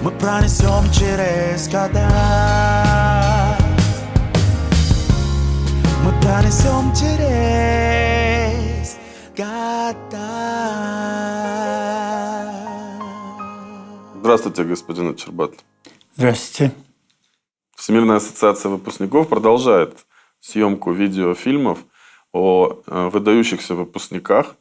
Мы пронесем через года. Мы пронесем через года. Здравствуйте, господин Ачербат. Здравствуйте. Всемирная ассоциация выпускников продолжает съемку видеофильмов о выдающихся выпускниках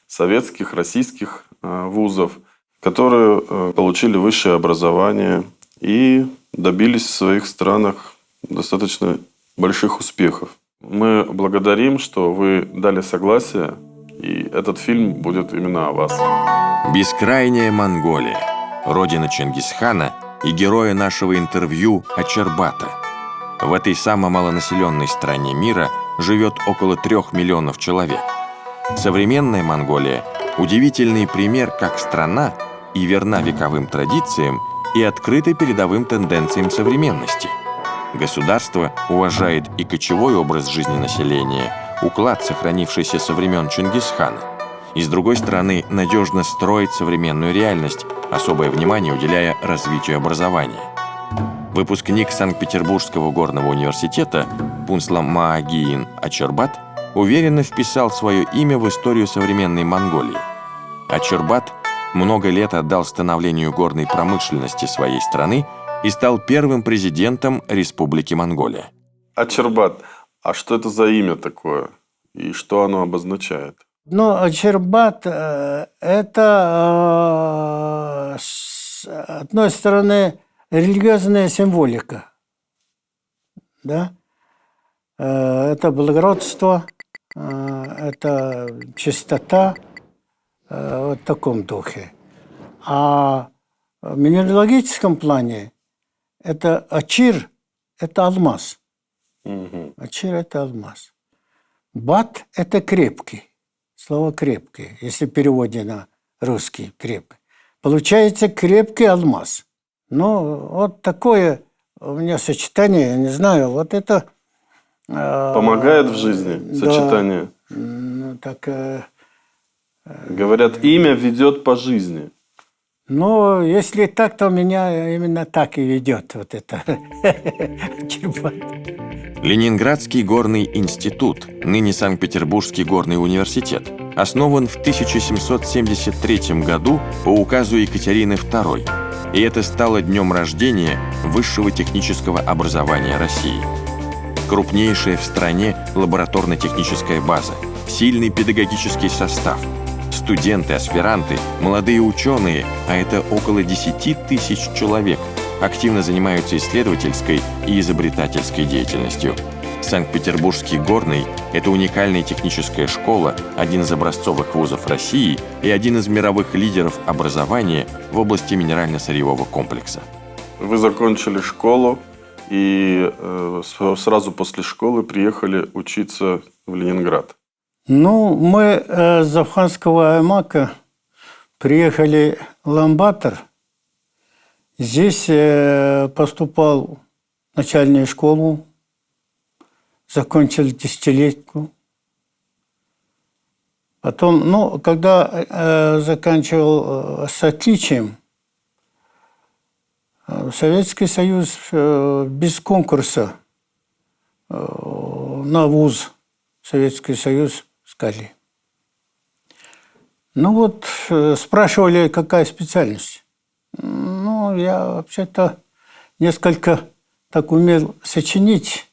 советских, российских вузов, которые получили высшее образование и добились в своих странах достаточно больших успехов. Мы благодарим, что вы дали согласие, и этот фильм будет именно о вас. Бескрайняя Монголия, родина Чингисхана и героя нашего интервью Ачербата. В этой самой малонаселенной стране мира живет около 3 миллионов человек. Современная Монголия – удивительный пример, как страна и верна вековым традициям, и открыта передовым тенденциям современности. Государство уважает и кочевой образ жизни населения, уклад, сохранившийся со времен Чингисхана, и, с другой стороны, надежно строит современную реальность, особое внимание уделяя развитию образования. Выпускник Санкт-Петербургского горного университета Пунслам Маагиин Ачербат уверенно вписал свое имя в историю современной Монголии. Ачербат много лет отдал становлению горной промышленности своей страны и стал первым президентом Республики Монголия. Ачербат, а что это за имя такое? И что оно обозначает? Ну, Ачербат – это, с одной стороны, религиозная символика. Да? Это благородство, это чистота, вот в таком духе. А в минералогическом плане это Ачир – это алмаз. Ачир – это алмаз. Бат – это крепкий. Слово «крепкий», если в переводе на русский «крепкий». Получается крепкий алмаз. Ну, вот такое у меня сочетание, я не знаю, вот это… Помогает в жизни сочетание? Да, ну, так… Говорят, имя ведет по жизни. Ну, если так, то меня именно так и ведет вот это. Ленинградский горный институт, ныне Санкт-Петербургский горный университет, основан в 1773 году по указу Екатерины II, и это стало днем рождения высшего технического образования России. Крупнейшая в стране лабораторно-техническая база, сильный педагогический состав, студенты, аспиранты, молодые ученые, а это около 10 тысяч человек, активно занимаются исследовательской и изобретательской деятельностью. Санкт-Петербургский горный – это уникальная техническая школа, один из образцовых вузов России и один из мировых лидеров образования в области минерально-сырьевого комплекса. Вы закончили школу и сразу после школы приехали учиться в Ленинград. Ну, мы с Завханского аймака приехали в Ламбатор. Здесь поступал в начальную школу, закончил 10-летку. Потом, ну, когда заканчивал с отличием, Советский Союз без конкурса на вуз Советский Союз сказали. Ну вот, спрашивали, какая специальность. Ну, я вообще-то несколько так умел сочинить.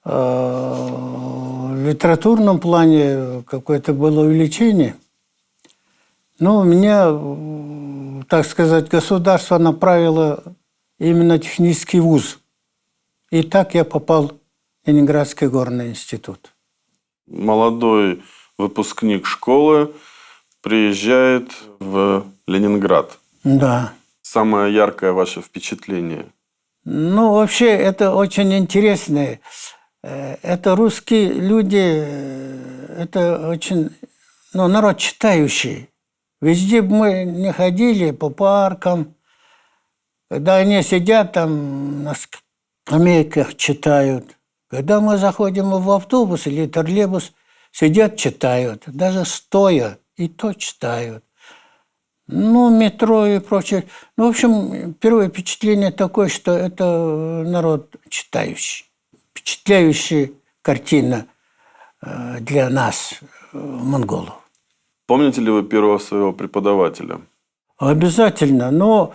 В литературном плане какое-то было увлечение. Но меня, так сказать, государство направило именно технический вуз. И так я попал в Ленинградский горный институт. Молодой выпускник школы приезжает в Ленинград. Да. Самое яркое ваше впечатление? Ну, вообще, это очень интересно. Это русские люди, это очень, ну, народ читающий. Везде бы мы не ходили по паркам, когда они сидят там на скамейках, читают. Когда мы заходим в автобус или троллейбус, сидят, читают. Даже стоя, и то читают. Ну, метро и прочее. Ну, в общем, первое впечатление такое, что это народ читающий. Впечатляющая картина для нас, монголов. Помните ли вы первого своего преподавателя? Обязательно. Но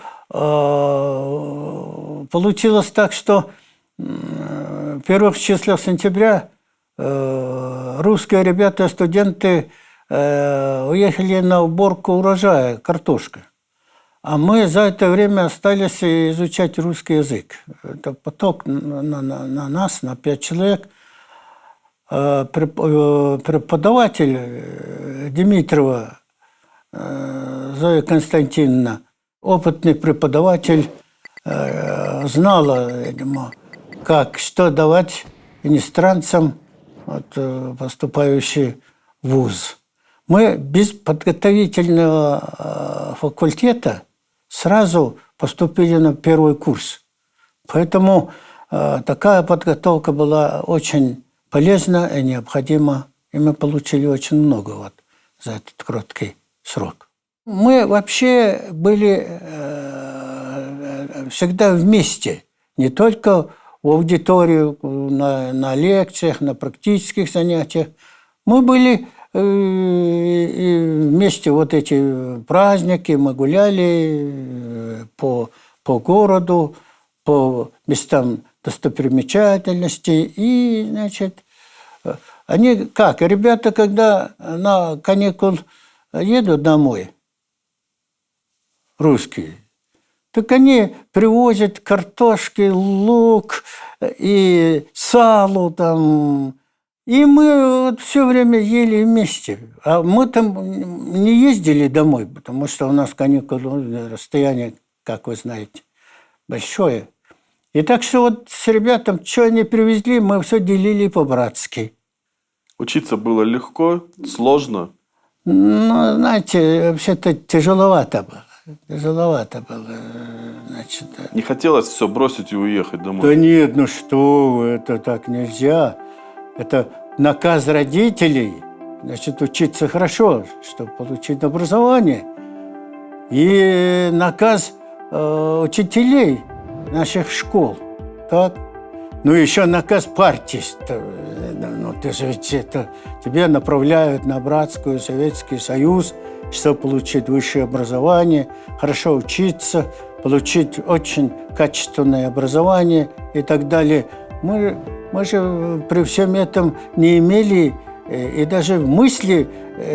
получилось так, что в первых числах сентября русские ребята, студенты уехали на уборку урожая, картошка. А мы за это время остались изучать русский язык. Это поток на нас, на 5 человек. Преподаватель Дмитрова Зоя Константиновна, опытный преподаватель, знала, видимо, как, что давать иностранцам, поступающим в вуз. Мы без подготовительного факультета сразу поступили на первый курс. Поэтому такая подготовка была очень полезна и необходима. И мы получили очень много за этот короткий срок. Мы вообще были всегда вместе. Не только в аудитории, на лекциях, на практических занятиях. Мы были вместе эти праздники, мы гуляли по городу, по местам достопримечательностей. И, значит, они как? Ребята, когда на каникул едут домой, русские, так они привозят картошки, лук и салу там. И мы все время ели вместе. А мы там не ездили домой, потому что у нас каникулы, расстояние, как вы знаете, большое. И так что с ребятами, что они привезли, мы все делили по-братски. Учиться было легко, сложно? Ну, знаете, вообще-то тяжеловато было. Тяжеловато было, значит. Не хотелось все бросить и уехать домой? Да нет, ну что вы, это так нельзя. Это наказ родителей, значит, учиться хорошо, чтобы получить образование. И наказ учителей наших школ. Так? Ну, еще наказ партии. Ну, ты же ведь тебя направляют на братскую Советский Союз, чтобы получить высшее образование, хорошо учиться, получить очень качественное образование и так далее. Мы же при всем этом не имели и даже в мысли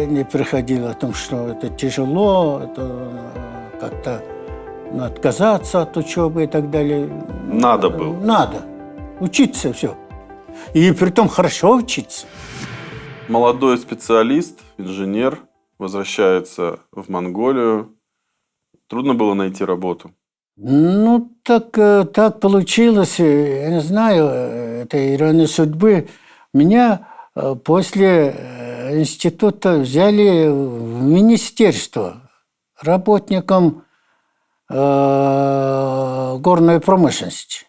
не приходило о том, что это тяжело, это как-то отказаться от учебы и так далее. Надо было? Надо. Учиться все. И притом хорошо учиться. Молодой специалист, инженер, возвращается в Монголию. Трудно было найти работу? Ну, так получилось. Я не знаю, это ирония судьбы. Меня после института взяли в министерство работником горной промышленности.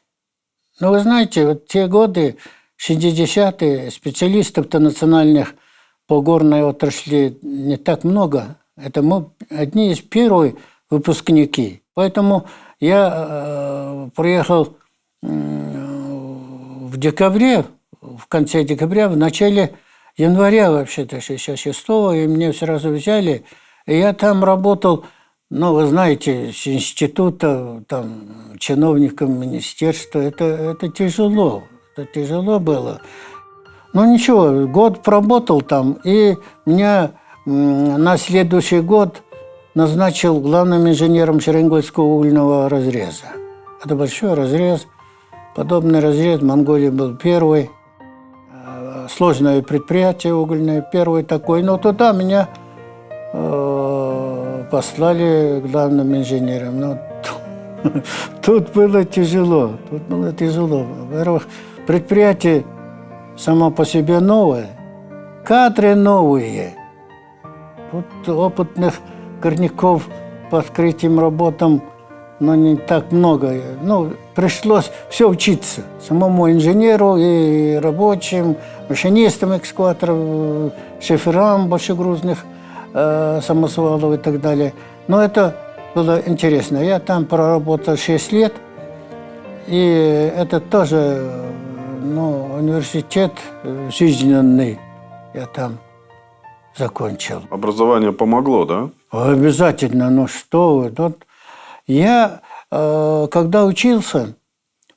Но вы знаете, вот те годы, 60-е, специалистов-то национальных по горной отрасли не так много. Это мы одни из первых выпускники. Поэтому я приехал в декабре, в конце декабря, в начале января вообще-то 66-го, и меня сразу взяли. И я там работал, ну, вы знаете, с института, там, чиновником министерства. Это тяжело. Это тяжело было. Ну, ничего, год проработал там, и меня на следующий год назначил главным инженером Шеренгойского угольного разреза. Это большой разрез. Подобный разрез в Монголии был первый. Сложное предприятие угольное, первый такой. Но туда меня послали главным инженером. Но тут было тяжело. Во-первых, предприятие само по себе новое, кадры новые. Тут опытных горняков по открытым работам, но не так много. Ну, пришлось все учиться. Самому инженеру и рабочим, машинистам экскаваторов, шоферам большегрузных самосвалов и так далее. Но это было интересно. Я там проработал 6 лет, и это тоже университет жизненный я там закончил. Образование помогло, да? Обязательно, ну что вы. Тут я, когда учился,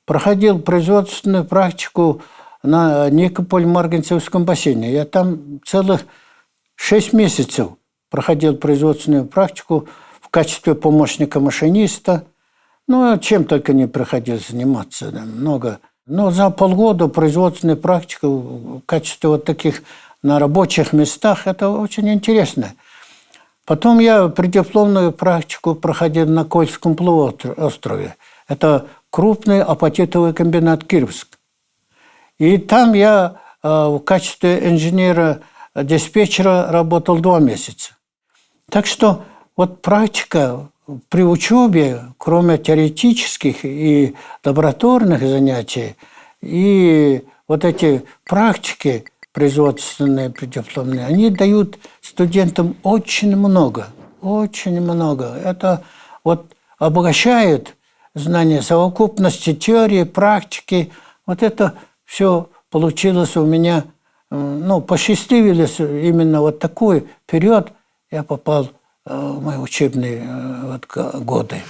проходил производственную практику на Никополь-Марганцевском бассейне. Я там целых 6 месяцев проходил производственную практику в качестве помощника машиниста. Ну, чем только не приходилось заниматься, да, много. Но за полгода производственной практики в качестве вот таких на рабочих местах, это очень интересно. Потом я преддипломную практику проходил на Кольском полуострове. Это крупный апатитовый комбинат Кировск. И там я в качестве инженера-диспетчера работал 2 месяца. Так что вот практика при учебе, кроме теоретических и лабораторных занятий, и вот эти практики производственные, преддипломные, они дают студентам очень много, очень много. Это вот обогащает знания совокупности теории, практики. Вот это все получилось у меня, посчастливилось именно вот такой период. Я попал в мои учебные годы.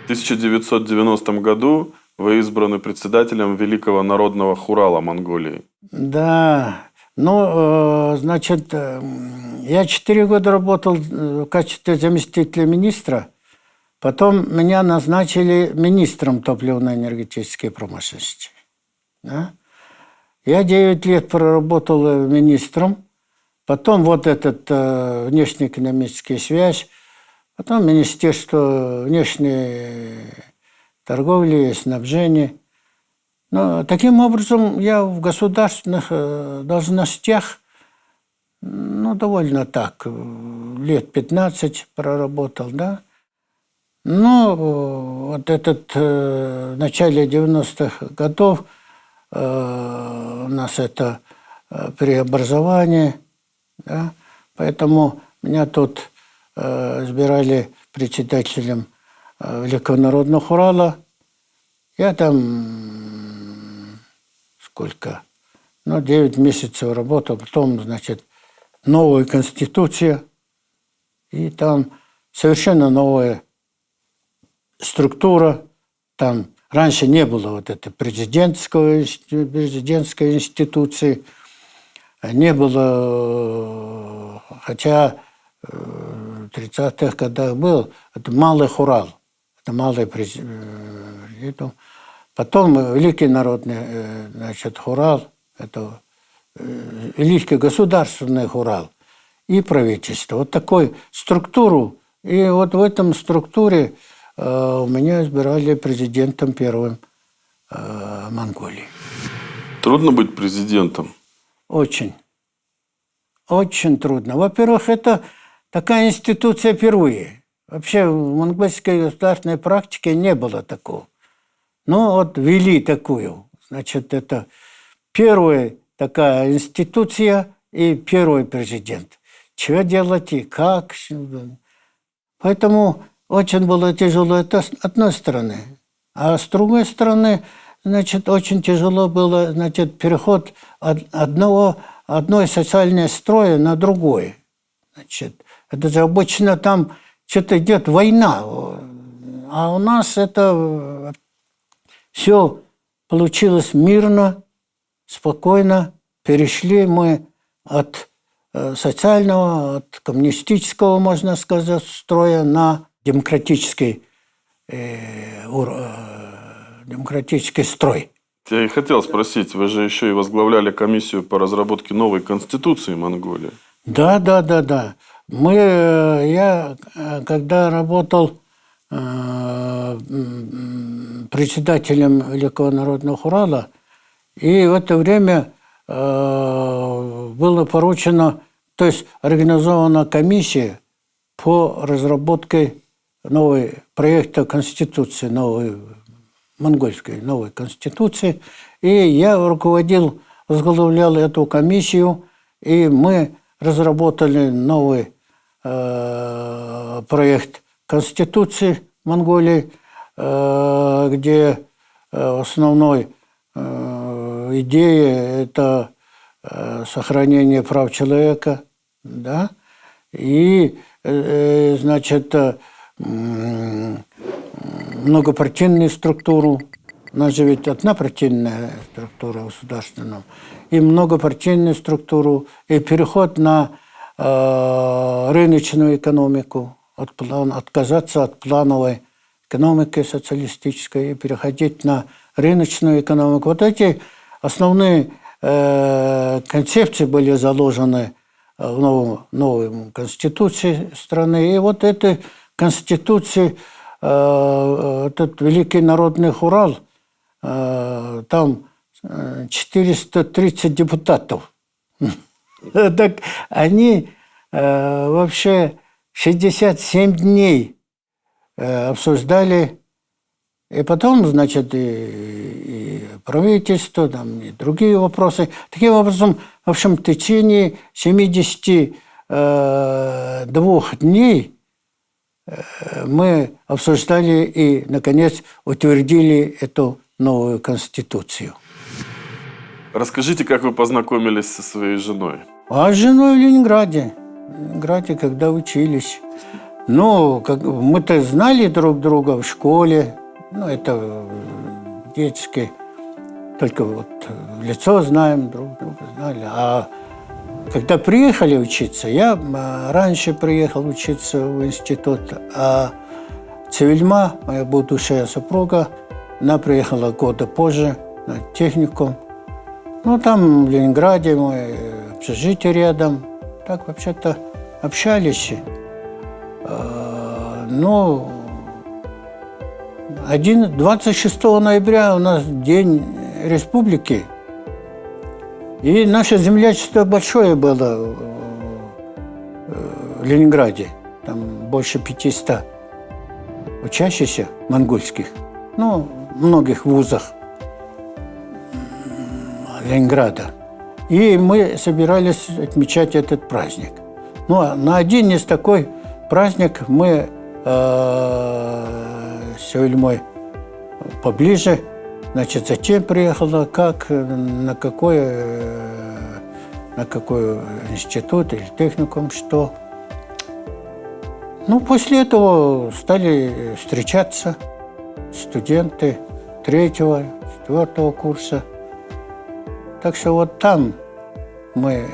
В 1990 году вы избраны председателем Великого народного хурала Монголии. Да, я 4 года работал в качестве заместителя министра, потом меня назначили министром топливно-энергетической промышленности. Да? Я 9 лет проработал министром, потом вот этот внешнеэкономическая связь, потом Министерство внешней торговли и снабжения. Но таким образом я в государственных должностях, довольно так, лет 15 проработал, да. В начале 90-х годов у нас это преобразование, да, поэтому меня тут избирали председателем Великого народного хурала. Я там 9 месяцев работал, потом, новая конституция, и там совершенно новая структура. Там раньше не было вот этой президентской институции, не было, хотя в 30-х годах был, это малый хурал, это малый президент. Потом Великий народный хурал, это Великий государственный хурал и правительство. Вот такую структуру. И вот в этом структуре меня избирали президентом первым Монголии. Трудно быть президентом? Очень. Очень трудно. Во-первых, это такая институция впервые. Вообще в монгольской государственной практике не было такого. Ввели такую. Это первая такая институция и первый президент. Чего делать и как. Поэтому очень было тяжело это с одной стороны. А с другой стороны, очень тяжело было, переход одной социальной строя на другой. Это же обычно там что-то идет война. А у нас это все получилось мирно, спокойно. Перешли мы от социального, от коммунистического, можно сказать, строя на демократический строй. Я и хотел спросить, вы же еще и возглавляли комиссию по разработке новой конституции Монголии. Да. Я когда работал председателем Великого народного хурала, и в это время было поручено, то есть организована комиссия по разработке проекта конституции, монгольской новой конституции. И я возглавлял эту комиссию, и мы разработали новый проект Конституции Монголии, где основной идеей это сохранение прав человека, да, и, значит, многопартийную структуру. У нас же ведь однопартийная структура государственная, и многопартийную структуру, и переход на рыночную экономику, отказаться от плановой экономики социалистической и переходить на рыночную экономику. Вот эти основные концепции были заложены в новой конституции страны. И вот этой конституции, этот Великий народный хурал, там 430 депутатов. Так они вообще 67 дней обсуждали, и потом, значит, и правительство, там, и другие вопросы. Таким образом, в общем, в течение 72 дней мы обсуждали и, наконец, утвердили эту новую конституцию. Расскажите, как вы познакомились со своей женой? А с женой в Ленинграде. В Ленинграде, когда учились. Ну, мы-то знали друг друга в школе. Ну, это детски. Только вот в лицо знаем, друг друга знали. А когда приехали учиться, я раньше приехал учиться в институт, а Цивильма, моя будущая супруга, она приехала года позже на техникум. Ну, там в Ленинграде мы общежитие рядом. Так, вообще-то, общались. Ну, 26 ноября у нас День Республики. И наше землячество большое было в Ленинграде. Там больше 500 учащихся монгольских. Ну, в многих вузах Ленинграда. И мы собирались отмечать этот праздник. Ну, а на один из такой праздник мы с Юльмой поближе. Значит, зачем приехала, как, на какой институт или техникум, что. Ну, после этого стали встречаться студенты 3-го, 4-го курса. Так что вот там мы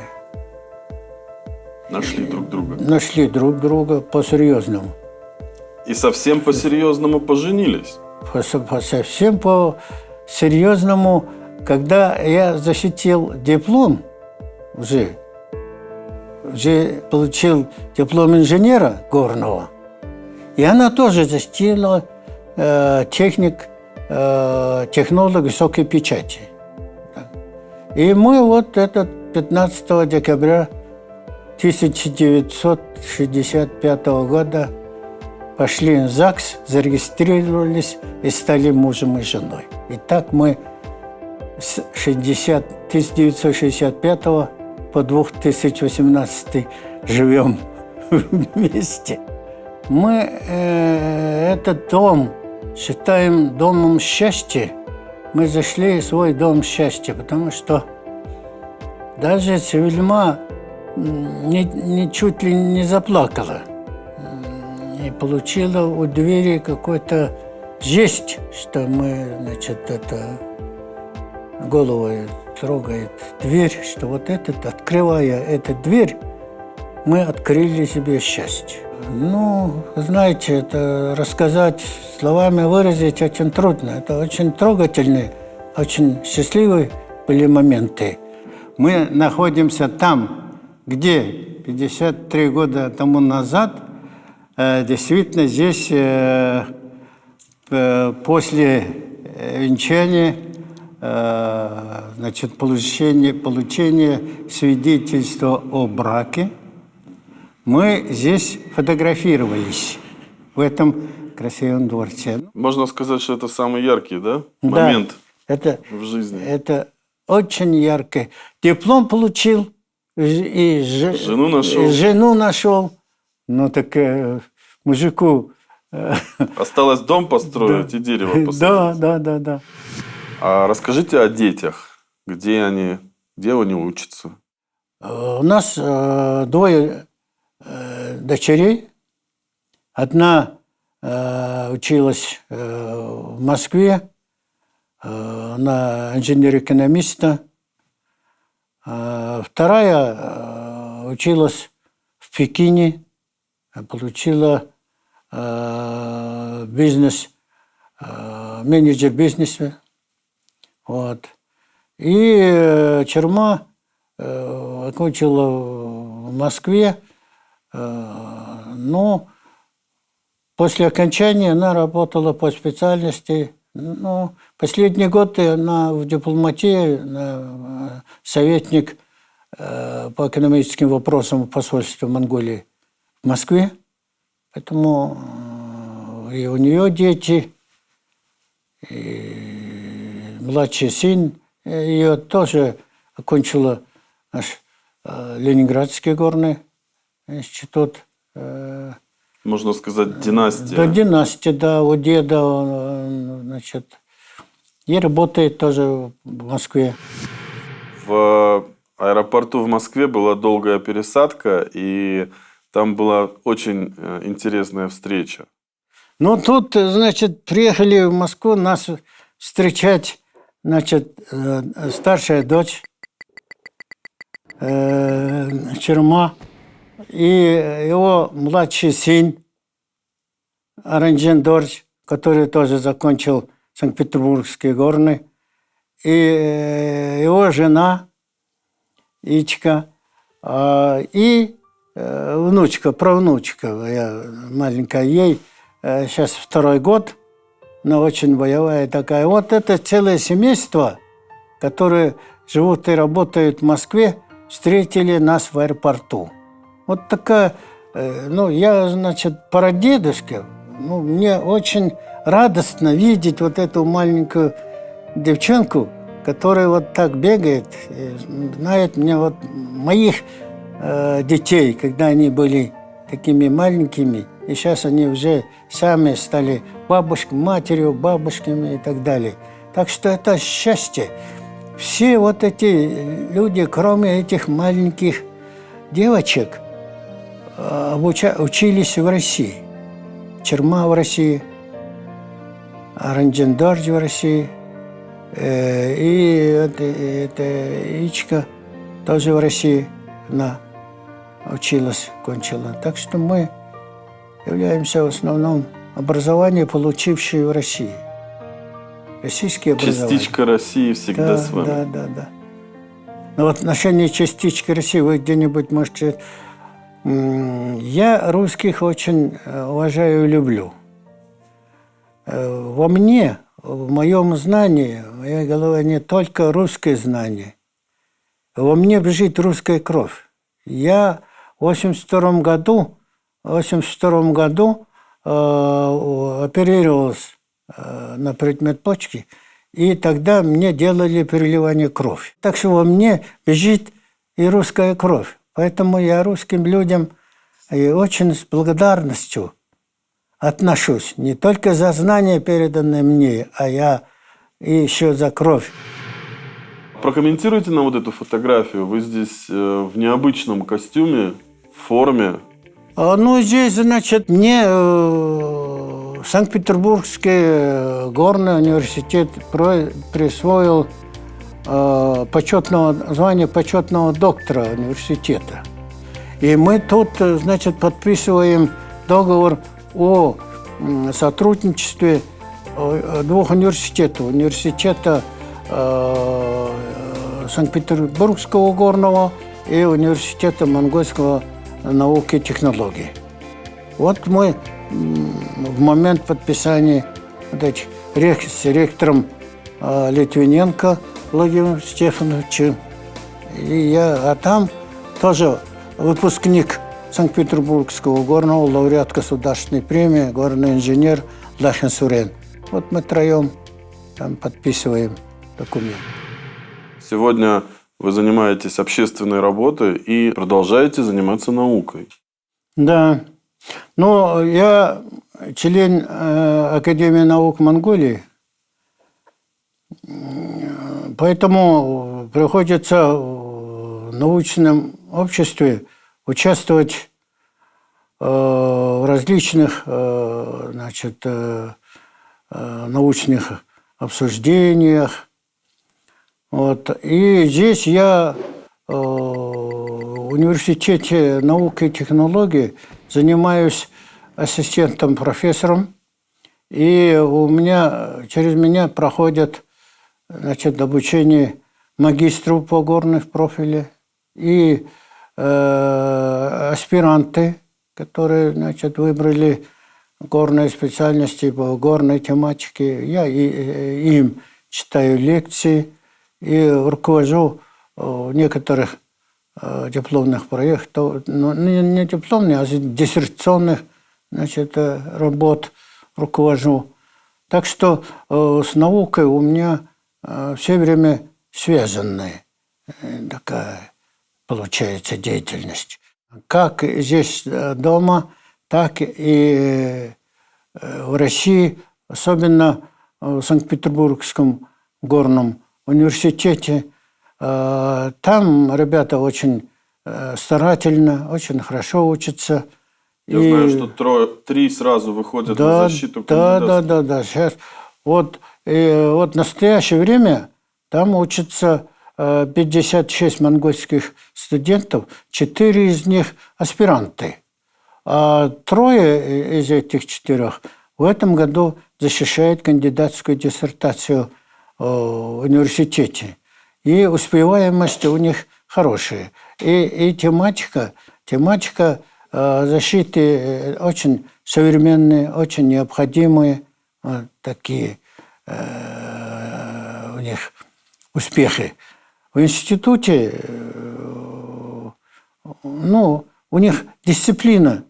Нашли друг друга. нашли друг друга по-серьезному. И совсем по-серьезному поженились. Совсем по-серьезному, когда я защитил диплом, уже получил диплом инженера горного, и она тоже защитила технолог высокой печати. И мы вот этот 15 декабря 1965 года пошли в ЗАГС, зарегистрировались и стали мужем и женой. И так мы с 1965 по 2018 живем вместе. Мы этот дом считаем домом счастья. Мы зашли в свой дом счастья, потому что даже Цивильма чуть ли не заплакала. И получила у двери какой-то жесть, что мы, значит, это головой трогает дверь, что вот этот, открывая эту дверь, мы открыли себе счастье. Ну, знаете, это рассказать, словами выразить очень трудно. Это очень трогательные, очень счастливые были моменты. Мы находимся там, где 53 года тому назад действительно здесь после венчания, значит, получения свидетельства о браке, мы здесь фотографировались в этом красивом дворце. Можно сказать, что это самый яркий, да, момент это, в жизни. Это очень ярко. Диплом получил, и Жену нашел. жену нашел. Ну так мужику... Осталось дом построить и дерево посадить. Да. А расскажите о детях. Где они учатся? У нас двое дочерей. Одна училась в Москве на инженер-экономиста. Вторая училась в Пекине, получила менеджер бизнеса. Вот. И Черма окончила в Москве, но после окончания она работала по специальности. Ну, последние годы она в дипломатии, советник по экономическим вопросам в посольстве Монголии в Москве. Поэтому и у нее дети, и младший сын ее тоже окончила наш Ленинградский горный институт. Можно сказать, династия. Да, династия, да, у деда, значит, и работает тоже в Москве. В аэропорту в Москве была долгая пересадка, и там была очень интересная встреча. Ну, тут, значит, приехали в Москву нас встречать, значит, старшая дочь Черма и его младший сын Аранжен Дорж, который тоже закончил Санкт-Петербургский горный, и его жена Ичка, и внучка, правнучка маленькая, ей сейчас 2-й год, но очень боевая такая. Вот это целое семейство, которые живут и работают в Москве, встретили нас в аэропорту. Вот такая, ну, я, значит, прадедушка, ну, мне очень радостно видеть вот эту маленькую девчонку, которая вот так бегает, знает мне вот моих детей, когда они были такими маленькими, и сейчас они уже сами стали бабушками, матерью, бабушками и так далее. Так что это счастье. Все вот эти люди, кроме этих маленьких девочек, учились в России. Черма в России, Аранжен Дорж в России, и это Ичка тоже в России, она училась, кончила. Так что мы являемся в основном образование, получившие в России. Российские образования. Частичка России всегда с вами. Да. Но в отношении частички России вы где-нибудь можете... Я русских очень уважаю и люблю. Во мне, в моем знании, в моей голове не только русское знание. Во мне бежит русская кровь. Я в 1982 году оперировался на предмет почки, и тогда мне делали переливание крови. Так что во мне бежит и русская кровь. Поэтому я русским людям и очень с благодарностью отношусь. Не только за знания, переданные мне, а я и еще за кровь. Прокомментируйте нам вот эту фотографию. Вы здесь в необычном костюме, в форме. Ну, здесь, значит, мне Санкт-Петербургский горный университет присвоил звание почетного доктора университета. И мы тут, значит, подписываем договор о сотрудничестве двух университетов. Университета Санкт-Петербургского горного и университета монгольского науки и технологий. Вот мы в момент подписания с ректором Литвиненко Владимиром Стефановичем, а там тоже выпускник Санкт-Петербургского горного, лауреат государственной премии, горный инженер Лахин Сурен. Вот мы троем там подписываем документ. Сегодня вы занимаетесь общественной работой и продолжаете заниматься наукой. Да, Но я член Академии наук Монголии, поэтому приходится в научном обществе участвовать в различных научных обсуждениях. Вот. И здесь я в университете наук и технологий занимаюсь ассистентом-профессором. И через меня проходят обучение магистру по горных профиле и аспиранты, которые выбрали горные специальности по горной тематике. Я им читаю лекции и руковожу некоторых дипломных проектов, не дипломных, а диссертационных работ руковожу. Так что с наукой у меня все время связанная такая получается деятельность. Как здесь дома, так и в России, особенно в Санкт-Петербургском горном университете. Там ребята очень старательно, очень хорошо учатся. Я знаю, что 3 сразу выходят на защиту кандидатского. Да. Сейчас вот в настоящее время там учатся 56 монгольских студентов, 4 из них аспиранты. А 3 из этих 4 в этом году защищают кандидатскую диссертацию в университете. И успеваемость у них хорошая. И тематика защиты очень современные, очень необходимые. Вот такие у них успехи. В институте у них дисциплина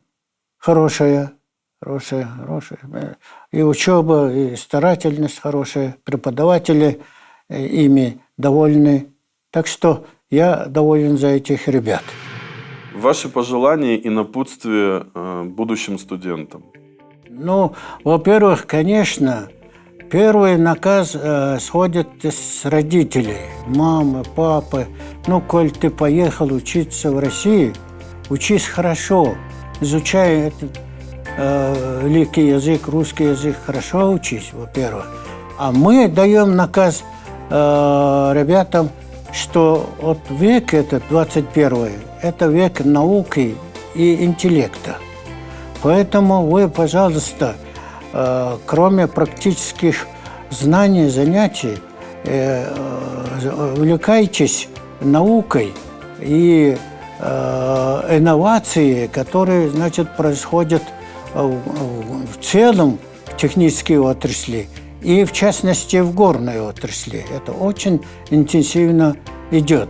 хорошая. И учеба, и старательность хорошая. Преподаватели ими довольны. Так что я доволен за этих ребят. Ваши пожелания и напутствия будущим студентам? Во-первых, конечно, первый наказ сходит с родителей, мамы, папы. Коль ты поехал учиться в Россию, учись хорошо, изучай этот великий язык, русский язык, хорошо учись, во-первых. А мы даем наказ ребятам, что век этот, 21-й, это век науки и интеллекта. Поэтому вы, пожалуйста, кроме практических знаний, занятий, увлекайтесь наукой и инновацией, которые, происходят в целом в технической отрасли и, в частности, в горной отрасли. Это очень интенсивно идет,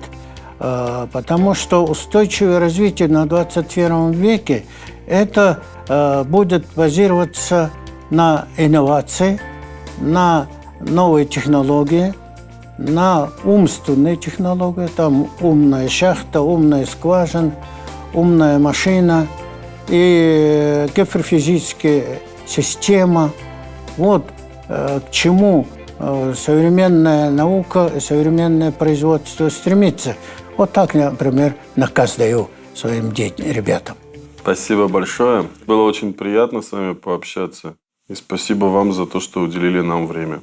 потому что устойчивое развитие на 21 веке это будет базироваться на инновации, на новые технологии, на умственные технологии. Там умная шахта, умная скважина, умная машина и гиперфизическая система. Вот к чему современная наука и современное производство стремится. Вот так, например, наказ даю своим ребятам. Спасибо большое. Было очень приятно с вами пообщаться. И спасибо вам за то, что уделили нам время.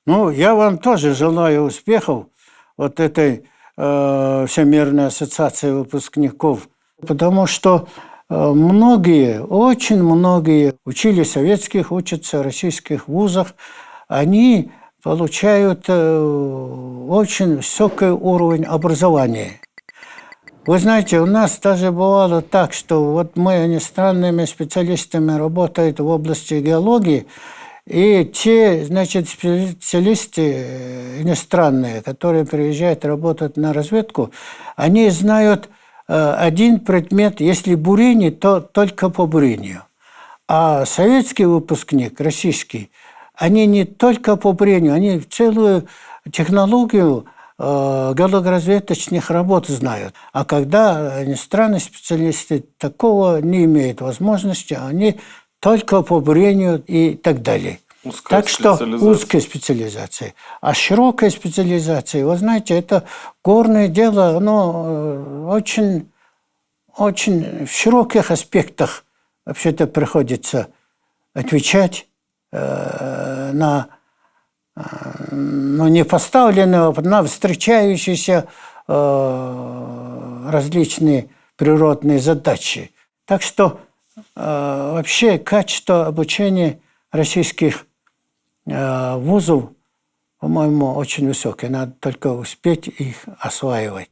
Я вам тоже желаю успехов этой Всемирной ассоциации выпускников, потому что очень многие учились в советских, учатся в российских вузах, они получают очень высокий уровень образования. Вы знаете, у нас даже бывало так, что мы иностранными специалистами работаем в области геологии, и те, специалисты иностранные, которые приезжают работать на разведку, они знают один предмет, если бурение, то только по бурению. А советский выпускник, российский, они не только по бурению, они целую технологию геологоразведочных работ знают. А когда иностранные специалисты такого не имеют возможности, они только по бурению и так далее. Узкая Так что специализация. узкая специализация. А широкая специализация, вы знаете, это горное дело, оно очень, очень в широких аспектах вообще-то приходится отвечать на не поставленные, на встречающиеся различные природные задачи. Так что вообще качество обучения российских вузов, по-моему, очень высокое. Надо только успеть их осваивать.